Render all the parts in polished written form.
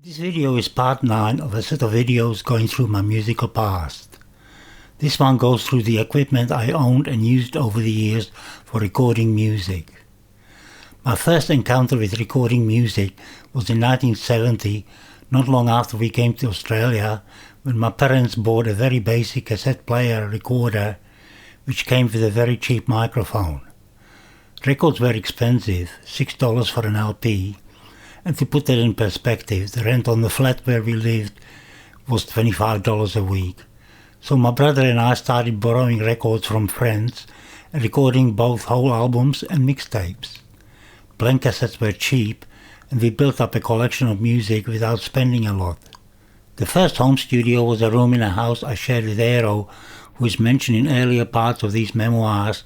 This video is part 9 of a set of videos going through my musical past. This one goes through the equipment I owned and used over the years for recording music. My first encounter with recording music was in 1970, not long after we came to Australia, when my parents bought a very basic cassette player recorder which came with a very cheap microphone. Records were expensive, $6 for an LP. And to put that in perspective, the rent on the flat where we lived was $25 a week. So my brother and I started borrowing records from friends and recording both whole albums and mixtapes. Blank cassettes were cheap, and we built up a collection of music without spending a lot. The first home studio was a room in a house I shared with Aero, who is mentioned in earlier parts of these memoirs,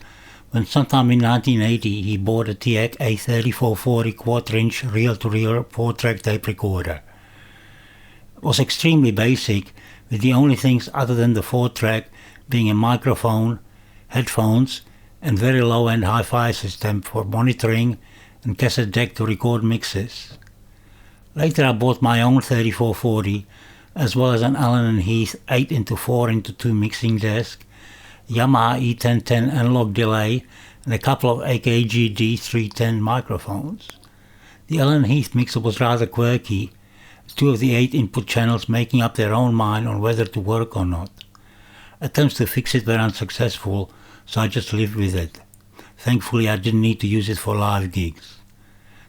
when sometime in 1980 he bought a TEC A3440 quarter-inch reel-to-reel 4-track tape recorder. It was extremely basic, with the only things other than the 4-track being a microphone, headphones, and very low-end hi-fi system for monitoring and cassette deck to record mixes. Later I bought my own 3440, as well as an Allen & Heath 8x4x2 mixing desk, Yamaha E1010 analog delay, and a couple of AKG D310 microphones. The Allen Heath mixer was rather quirky, 2 of the 8 input channels making up their own mind on whether to work or not. Attempts to fix it were unsuccessful, so I just lived with it. Thankfully I didn't need to use it for live gigs.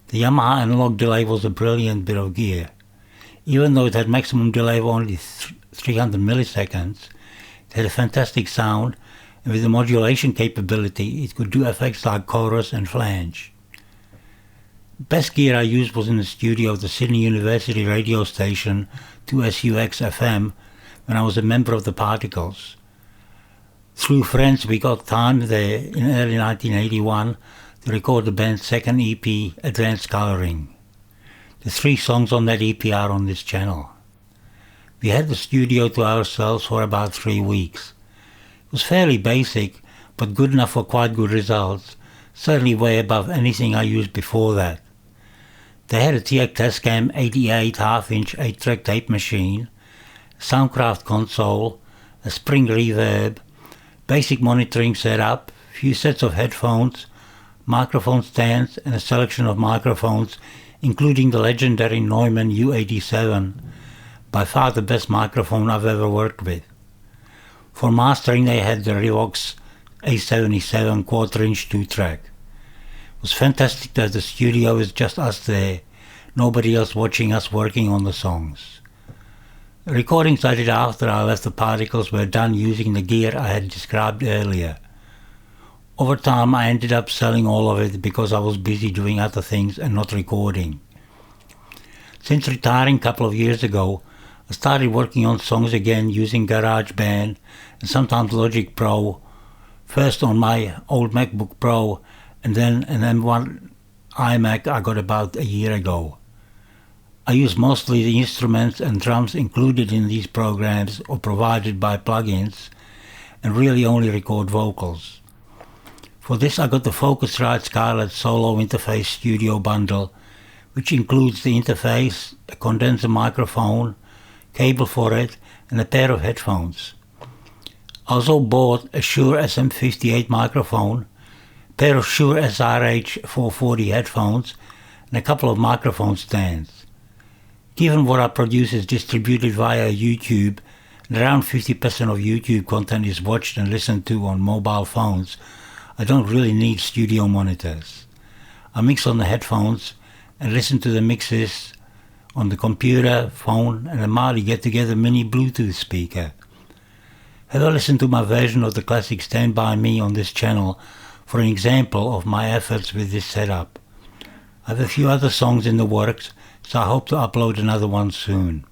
The Yamaha analog delay was a brilliant bit of gear. Even though it had maximum delay of only 300 milliseconds, it had a fantastic sound, and with the modulation capability it could do effects like chorus and flange. The best gear I used was in the studio of the Sydney University radio station 2SUX FM when I was a member of the Particles. Through friends we got time there in early 1981 to record the band's second EP, Advanced Colouring. The 3 songs on that EP are on this channel. We had the studio to ourselves for about 3 weeks. It was fairly basic, but good enough for quite good results, certainly way above anything I used before that. They had a TEC Tascam 88 half-inch 8-track tape machine, a Soundcraft console, a Spring reverb, basic monitoring setup, few sets of headphones, microphone stands, and a selection of microphones, including the legendary Neumann U87, by far the best microphone I've ever worked with. For mastering they had the Revox A77 quarter-inch 2-track. It was fantastic that the studio is just us there, nobody else watching us working on the songs. The recordings I did after I left the Particles were done using the gear I had described earlier. Over time I ended up selling all of it because I was busy doing other things and not recording. Since retiring a couple of years ago, I started working on songs again using GarageBand and sometimes Logic Pro, first on my old MacBook Pro and then an M1 iMac I got about a year ago. I use mostly the instruments and drums included in these programs or provided by plugins, and really only record vocals. For this I got the Focusrite Scarlett Solo Interface Studio Bundle, which includes the interface, a condenser microphone, cable for it, and a pair of headphones. I also bought a Shure SM58 microphone, a pair of Shure SRH 440 headphones, and a couple of microphone stands. Given what I produce is distributed via YouTube, and around 50% of YouTube content is watched and listened to on mobile phones, I don't really need studio monitors. I mix on the headphones and listen to the mixes on the computer, phone, and a Mali get-together mini Bluetooth speaker. Have a listen to my version of the classic Stand By Me on this channel for an example of my efforts with this setup. I have a few other songs in the works, so I hope to upload another one soon.